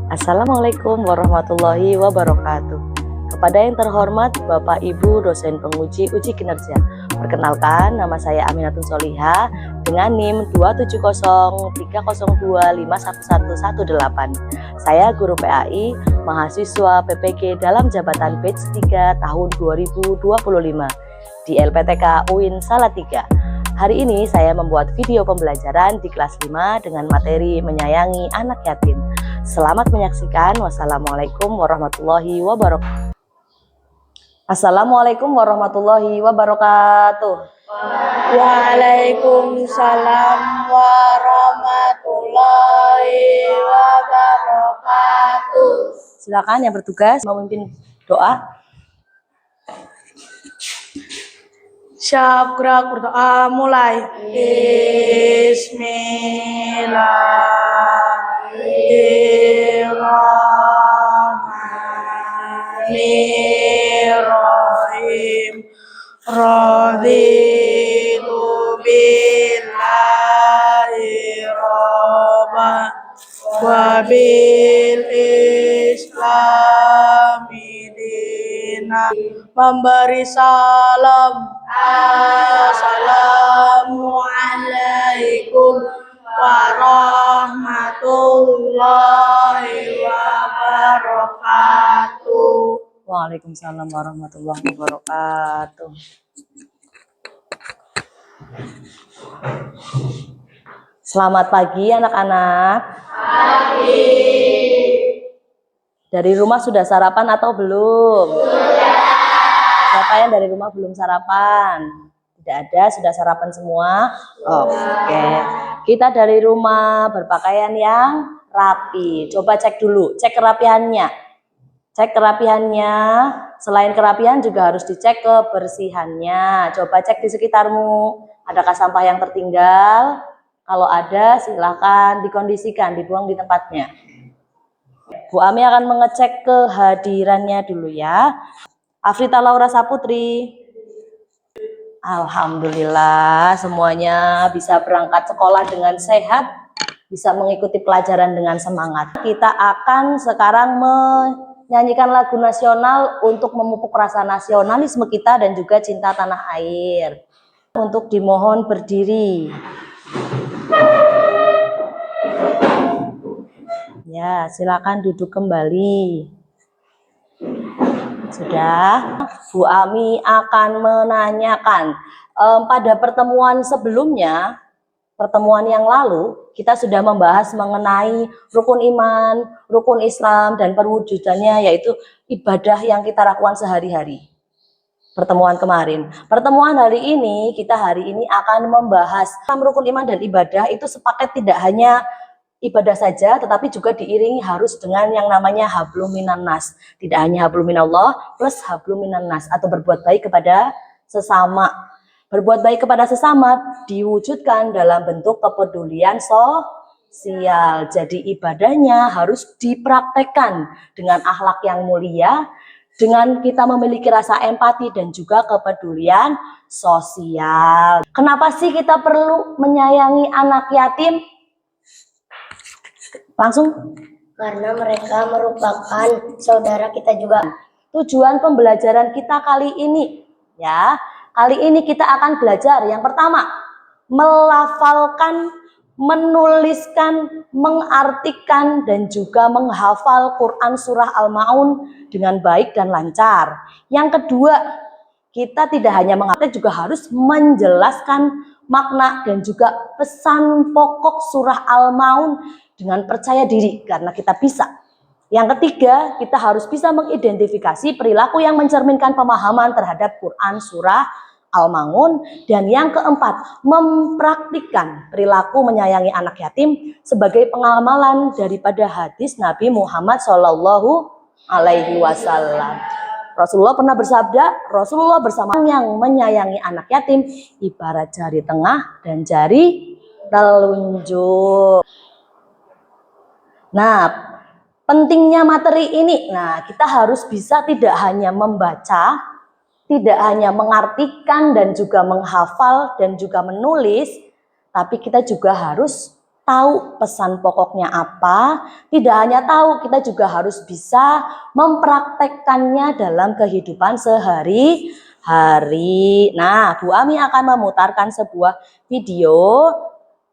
Assalamualaikum warahmatullahi wabarakatuh. Kepada yang terhormat Bapak Ibu dosen penguji uji kinerja, perkenalkan nama saya Aminatun Solihah dengan NIM 27030251118. Saya guru PAI, mahasiswa PPG dalam jabatan batch 3 tahun 2025 di LPTK UIN Salatiga. Hari ini saya membuat video pembelajaran di kelas 5 dengan materi menyayangi anak yatim. Selamat menyaksikan. Wassalamualaikum warahmatullahi wabarakatuh. Assalamualaikum warahmatullahi wabarakatuh. Waalaikumsalam warahmatullahi wabarakatuh. Silakan yang bertugas memimpin doa. Siap, gerak, berdoa, mulai. Bismillahirrahmanirrahim. Raditu billahi robban wa bil islami dinan. Memberi salam. Assalamualaikum warahmatullahi wabarakatuh. Waalaikumsalam warahmatullahi wabarakatuh. Selamat pagi anak-anak. Pagi. Dari rumah sudah sarapan atau belum? Siapa yang dari rumah belum sarapan? Tidak ada, sudah sarapan semua? Oke. Kita dari rumah berpakaian yang rapi. Coba cek dulu, cek kerapihannya. Cek kerapihannya. Selain kerapihan juga harus dicek kebersihannya. Coba cek di sekitarmu. Adakah sampah yang tertinggal? Kalau ada, silakan dikondisikan, dibuang di tempatnya. Bu Ami akan mengecek kehadirannya dulu ya. Afrita Laura Saputri. Alhamdulillah semuanya bisa berangkat sekolah dengan sehat, bisa mengikuti pelajaran dengan semangat. Kita akan sekarang menyanyikan lagu nasional untuk memupuk rasa nasionalisme kita dan juga cinta tanah air. Untuk dimohon berdiri. Ya, silakan duduk kembali. Sudah, Bu Ami akan menanyakan pada pertemuan sebelumnya, pertemuan yang lalu, kita sudah membahas mengenai rukun iman, rukun Islam, dan perwujudannya, yaitu ibadah yang kita lakukan sehari-hari. Pertemuan kemarin. Pertemuan hari ini, kita hari ini akan membahas rukun iman dan ibadah itu sepaket tidak hanya ibadah saja, tetapi juga diiringi harus dengan yang namanya hablum minan nas. Tidak hanya hablum minallah plus hablum minan nas, atau berbuat baik kepada sesama. Berbuat baik kepada sesama diwujudkan dalam bentuk kepedulian sosial. Jadi ibadahnya harus dipraktekkan dengan akhlak yang mulia, dengan kita memiliki rasa empati dan juga kepedulian sosial. Kenapa sih kita perlu menyayangi anak yatim? Langsung, karena mereka merupakan saudara kita juga. Tujuan pembelajaran kita kali ini, ya, kali ini kita akan belajar yang pertama, melafalkan, menuliskan, mengartikan, dan juga menghafal Quran Surah Al-Ma'un dengan baik dan lancar. Yang kedua, kita tidak hanya mengartikan, juga harus menjelaskan makna dan juga pesan pokok Surah Al-Ma'un dengan percaya diri, karena kita bisa. Yang ketiga, kita harus bisa mengidentifikasi perilaku yang mencerminkan pemahaman terhadap Quran Surah Al-Ma'un. Dan yang keempat, mempraktikkan perilaku menyayangi anak yatim sebagai pengamalan daripada hadis Nabi Muhammad SAW. Rasulullah pernah bersabda, Rasulullah bersama yang menyayangi anak yatim ibarat jari tengah dan jari telunjuk. Nah, pentingnya materi ini, kita harus bisa tidak hanya membaca, tidak hanya mengartikan dan juga menghafal dan juga menulis, tapi kita juga harus tahu pesan pokoknya apa, tidak hanya tahu, kita juga harus bisa mempraktekkannya dalam kehidupan sehari-hari. Nah, Bu Ami akan memutarkan sebuah video.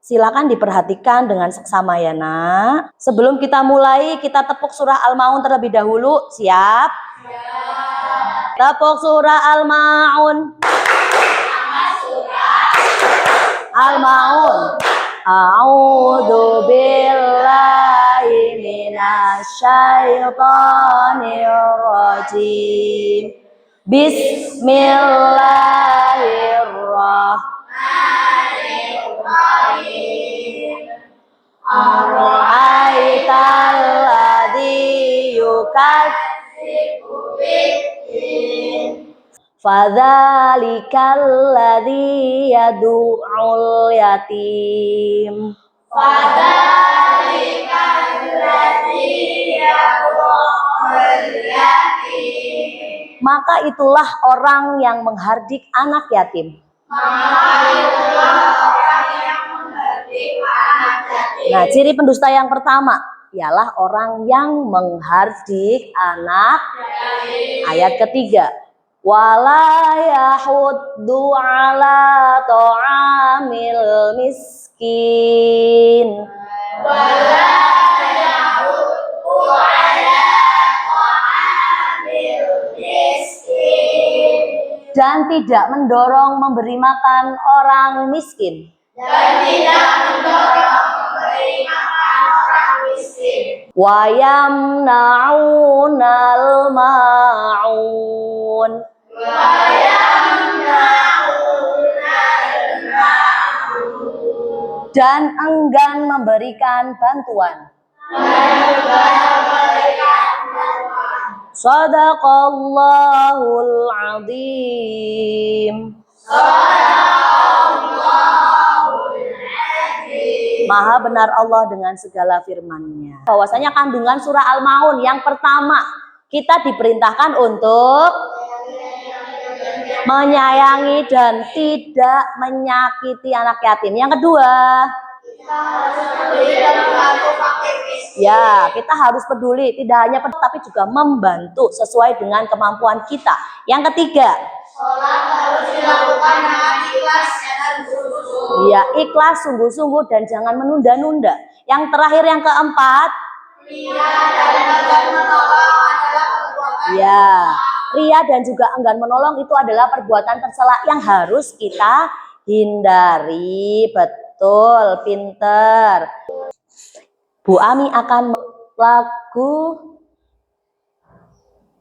Silakan diperhatikan dengan seksama ya nak. Sebelum kita mulai, kita tepuk surah Al-Maun terlebih dahulu. Siap? Siap. Tepuk surah Al-Maun. Al-Maun. A'udzu billahi minasyaitonir rajim. Bismillahirrahmanirrahim. Ara'aital ladzi yukadzibu biddin. Fadzalikal ladzi yad'ul yatim. Fadzalikal ladzi yad'ul yatim. Maka itulah orang yang menghardik anak yatim. Nah, ciri pendusta yang pertama ialah orang yang menghardik anak yatim. Ayat ketiga. Wala yahuddu ala ta'amil miskin. Wala yahuddu ala ta'amil miskin. Dan tidak mendorong memberi makan orang miskin. Dan tidak mendorong memberi makan orang miskin. Wa yamna'unal ma'un. Dan enggan memberikan bantuan. Shadaqallahul azim. Maha benar Allah dengan segala firman-Nya. Bahwasanya kandungan surah Al-Maun yang pertama, kita diperintahkan untuk menyayangi dan tidak menyakiti anak yatim. Yang kedua, kita harus peduli, tidak hanya peduli tapi juga membantu sesuai dengan kemampuan kita. Yang ketiga, sholat harus dilakukan dengan ikhlas dan sungguh-sungguh. Ya, ikhlas, sungguh-sungguh dan jangan menunda-nunda. Yang terakhir, yang keempat, ria dan enggan menolong adalah perbuatan. Ya, ria dan juga enggan menolong itu adalah perbuatan tercela yang harus kita hindari. Betul, pinter. Bu Ami akan lagu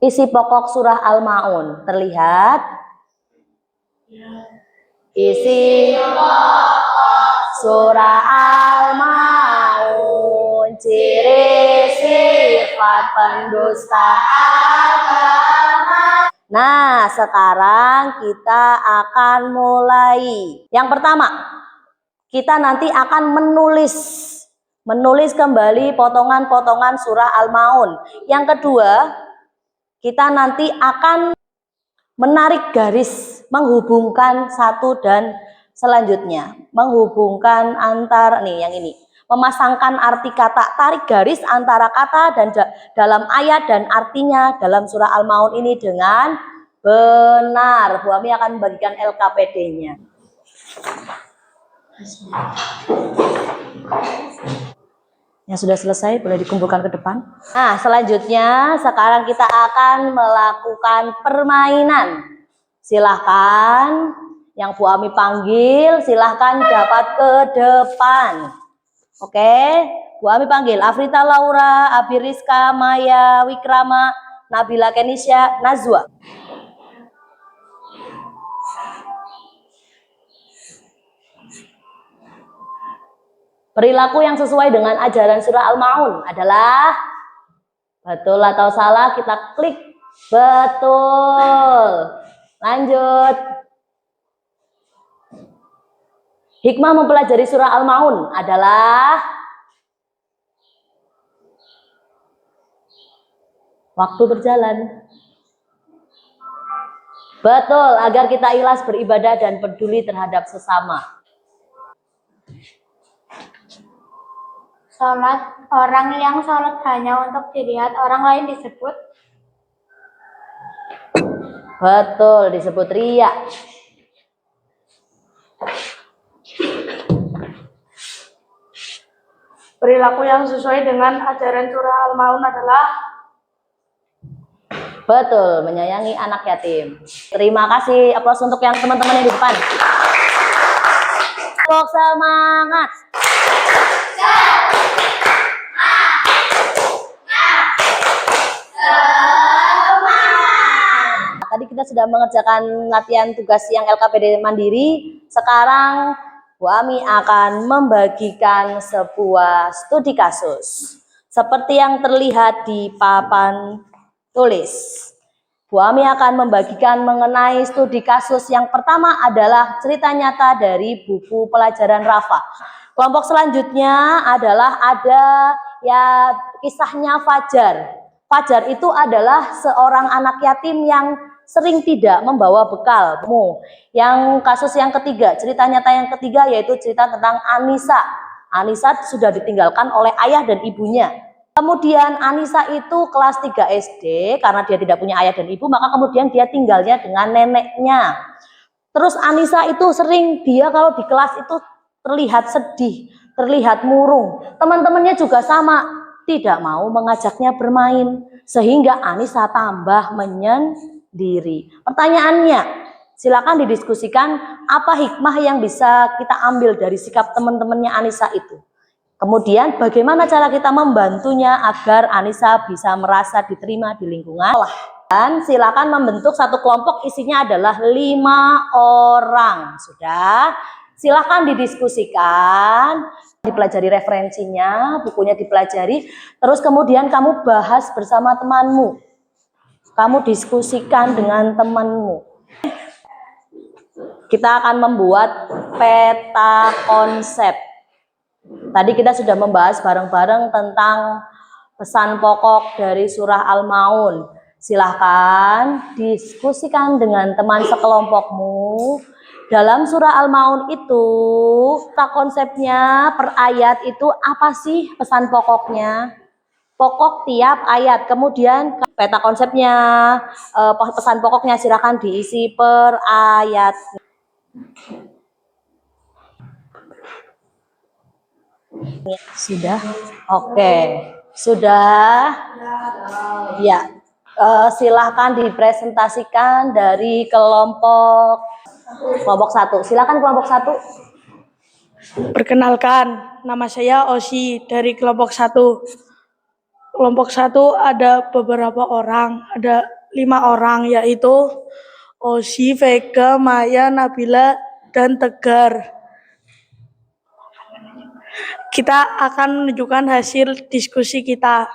isi pokok surah Al-Maun. Terlihat? Isi surah Al-Maun, ciri sifat pendusta agama. Nah, sekarang kita akan mulai. Yang pertama, kita nanti akan menulis kembali potongan-potongan surah Al-Maun. Yang kedua, kita nanti akan menarik garis, menghubungkan satu dan selanjutnya. Menghubungkan antar, nih yang ini. Memasangkan arti kata, tarik garis antara kata dan dalam ayat dan artinya dalam surah Al-Maun ini dengan benar. Bu Ami akan membagikan LKPD-nya. Yang sudah selesai boleh dikumpulkan ke depan. Nah, selanjutnya sekarang kita akan melakukan permainan. Silahkan yang Bu Ami panggil, silahkan dapat ke depan. Oke, Bu Ami panggil Afrita Laura, Abiriska, Maya, Wikrama, Nabila Kenisha, Nazwa. Perilaku yang sesuai dengan ajaran surah Al-Maun adalah betul atau salah, kita klik betul. Lanjut. Hikmah mempelajari surah Al-Maun adalah waktu berjalan. Betul, agar kita ikhlas beribadah dan peduli terhadap sesama. Orang yang sholat hanya untuk dilihat orang lain disebut Betul, disebut riya. Perilaku yang sesuai dengan ajaran surah Al-Maun adalah Betul, menyayangi anak yatim. Terima kasih, aplaus untuk yang teman-teman yang di depan. Kelompok semangat. Tadi kita sudah mengerjakan latihan tugas yang LKPD Mandiri. Sekarang Bu Ami akan membagikan sebuah studi kasus. Seperti yang terlihat di papan tulis. Bu Ami akan membagikan mengenai studi kasus. Yang pertama adalah cerita nyata dari buku pelajaran Rafa. Kelompok selanjutnya adalah ada ya kisahnya Fajar. Fajar itu adalah seorang anak yatim yang sering tidak membawa bekal. Yang kasus yang ketiga, cerita nyata yang ketiga yaitu cerita tentang Anissa. Anissa sudah ditinggalkan oleh ayah dan ibunya. Kemudian Anissa itu kelas 3 SD, karena dia tidak punya ayah dan ibu, maka kemudian dia tinggalnya dengan neneknya. Terus Anissa itu sering, dia kalau di kelas itu terlihat sedih, terlihat murung. Teman-temannya juga sama, tidak mau mengajaknya bermain. Sehingga Anissa tambah menyendiri. Pertanyaannya, silakan didiskusikan apa hikmah yang bisa kita ambil dari sikap teman-temannya Anissa itu. Kemudian bagaimana cara kita membantunya agar Anissa bisa merasa diterima di lingkungan. Dan silakan membentuk satu kelompok, isinya adalah 5 orang. Sudah, silakan didiskusikan, dipelajari referensinya, bukunya dipelajari, terus kemudian kamu bahas bersama temanmu. Kamu diskusikan dengan temanmu. Kita akan membuat peta konsep. Tadi kita sudah membahas bareng-bareng tentang pesan pokok dari surah Al-Maun. Silahkan diskusikan dengan teman sekelompokmu. Dalam surah Al-Maun itu, peta konsepnya per ayat itu apa sih pesan pokoknya? Pokok tiap ayat. Kemudian peta konsepnya, pesan pokoknya silakan diisi per ayat. Sudah? Oke. Sudah? Ya. Silahkan dipresentasikan dari kelompok 1. Silakan kelompok 1. Perkenalkan, nama saya Osi dari kelompok 1. Kelompok 1 ada beberapa orang, ada 5 orang, yaitu Osi, Vega, Maya, Nabila, dan Tegar. Kita akan menunjukkan hasil diskusi kita.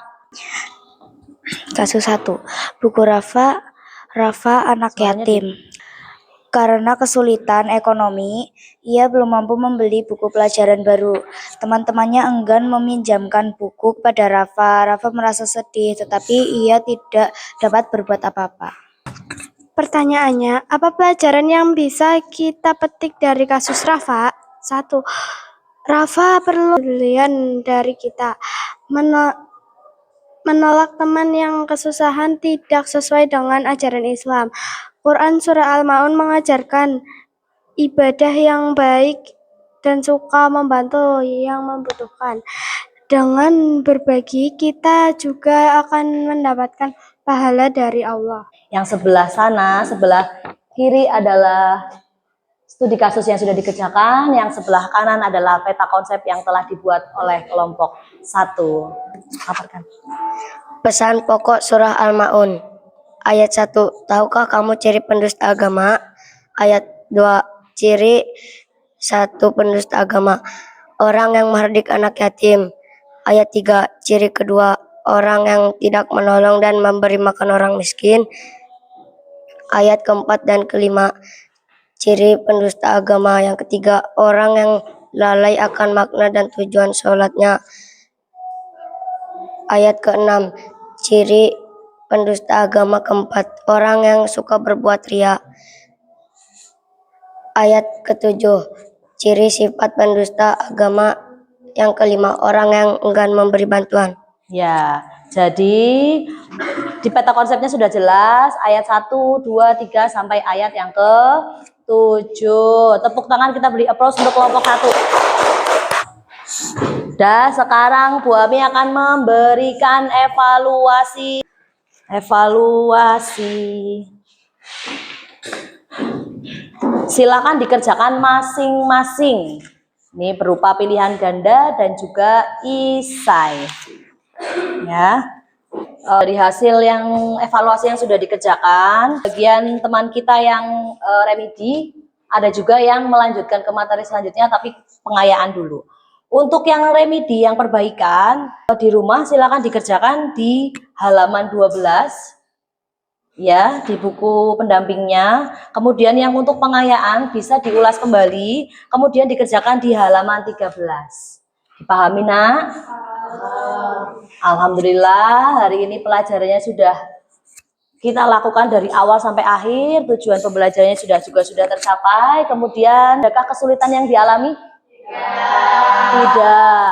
Kasus 1. Buku Rafa anak yatim. Karena kesulitan ekonomi, ia belum mampu membeli buku pelajaran baru. Teman-temannya enggan meminjamkan buku kepada Rafa. Rafa merasa sedih, tetapi ia tidak dapat berbuat apa-apa. Pertanyaannya, apa pelajaran yang bisa kita petik dari kasus Rafa? 1. Rafa perlu pembelian dari kita. Menolak teman yang kesusahan tidak sesuai dengan ajaran Islam. Quran Surah Al-Maun mengajarkan ibadah yang baik dan suka membantu yang membutuhkan. Dengan berbagi, kita juga akan mendapatkan pahala dari Allah. Yang sebelah sana, sebelah kiri adalah studi kasus yang sudah dikerjakan, yang sebelah kanan adalah peta konsep yang telah dibuat oleh kelompok 1. Paparkan. Pesan pokok surah Al-Maun. Ayat 1. Tahukah kamu ciri pendusta agama? Ayat 2. Ciri 1 pendusta agama. Orang yang menghardik anak yatim. Ayat 3. Ciri kedua. Orang yang tidak menolong dan memberi makan orang miskin. Ayat keempat dan kelima. Ciri pendusta agama yang ketiga. Orang yang lalai akan makna dan tujuan sholatnya. Ayat ke-6. Ciri pendusta agama keempat, orang yang suka berbuat riya. Ayat ke-7, ciri sifat pendusta agama yang kelima orang yang enggan memberi bantuan. Ya, jadi di peta konsepnya sudah jelas, ayat 1, 2, 3 sampai ayat yang ke-7. Tepuk tangan, kita beri applause untuk kelompok 1. Dan sekarang Bu Ami akan memberikan evaluasi. Silakan dikerjakan masing-masing. Ini berupa pilihan ganda dan juga isai. Ya. Dari hasil yang evaluasi yang sudah dikerjakan, bagian teman kita yang remedi, ada juga yang melanjutkan ke materi selanjutnya, tapi pengayaan dulu. Untuk yang remedi, yang perbaikan, di rumah silakan dikerjakan di halaman 12, ya, di buku pendampingnya. Kemudian yang untuk pengayaan bisa diulas kembali, kemudian dikerjakan di halaman 13. Dipahami, Nak? Alhamdulillah, hari ini pelajarannya sudah kita lakukan dari awal sampai akhir, tujuan pembelajarannya sudah tercapai. Kemudian, adakah kesulitan yang dialami? Tidak.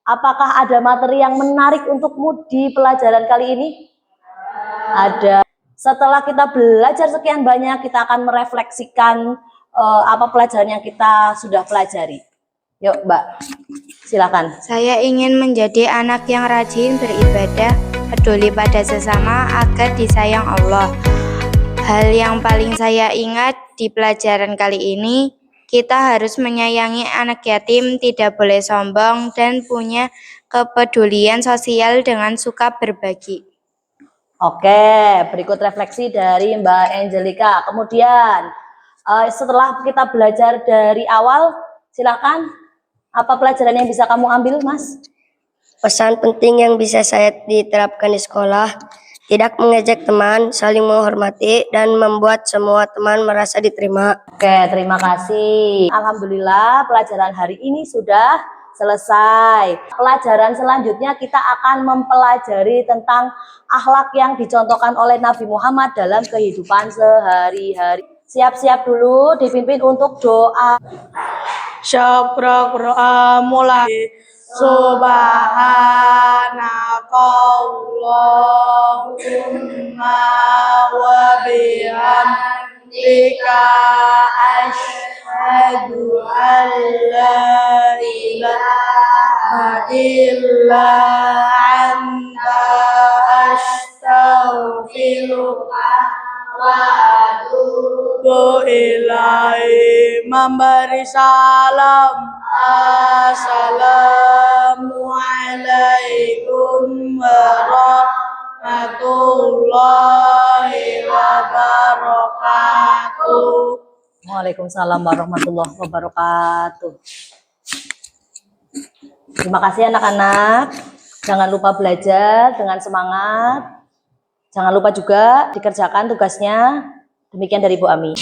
Apakah ada materi yang menarik untukmu di pelajaran kali ini? Ada. Setelah kita belajar sekian banyak, kita akan merefleksikan apa pelajaran yang kita sudah pelajari. Yuk, Mbak, silakan. Saya ingin menjadi anak yang rajin beribadah, peduli pada sesama agar disayang Allah. Hal yang paling saya ingat di pelajaran kali ini, kita harus menyayangi anak yatim, tidak boleh sombong, dan punya kepedulian sosial dengan suka berbagi. Oke, berikut refleksi dari Mbak Angelika. Kemudian, setelah kita belajar dari awal, silakan. Apa pelajaran yang bisa kamu ambil, Mas? Pesan penting yang bisa saya diterapkan di sekolah, tidak mengejek teman, saling menghormati, dan membuat semua teman merasa diterima. Oke, terima kasih. Alhamdulillah, pelajaran hari ini sudah selesai. Pelajaran selanjutnya kita akan mempelajari tentang akhlak yang dicontohkan oleh Nabi Muhammad dalam kehidupan sehari-hari. Siap-siap dulu, dipimpin untuk doa. Syabra Qur'an mulai. Subhanakallahumma wa bihamdika asyhadu an la ilaha illa anta astaghfiruka wa atubu ilaihi. Memberi salam, assalamualaikum warahmatullahi wabarakatuh. Waalaikumsalam warahmatullahi wabarakatuh. Terima kasih anak-anak. Jangan lupa belajar dengan semangat. Jangan lupa juga dikerjakan tugasnya. Demikian dari Bu Ami.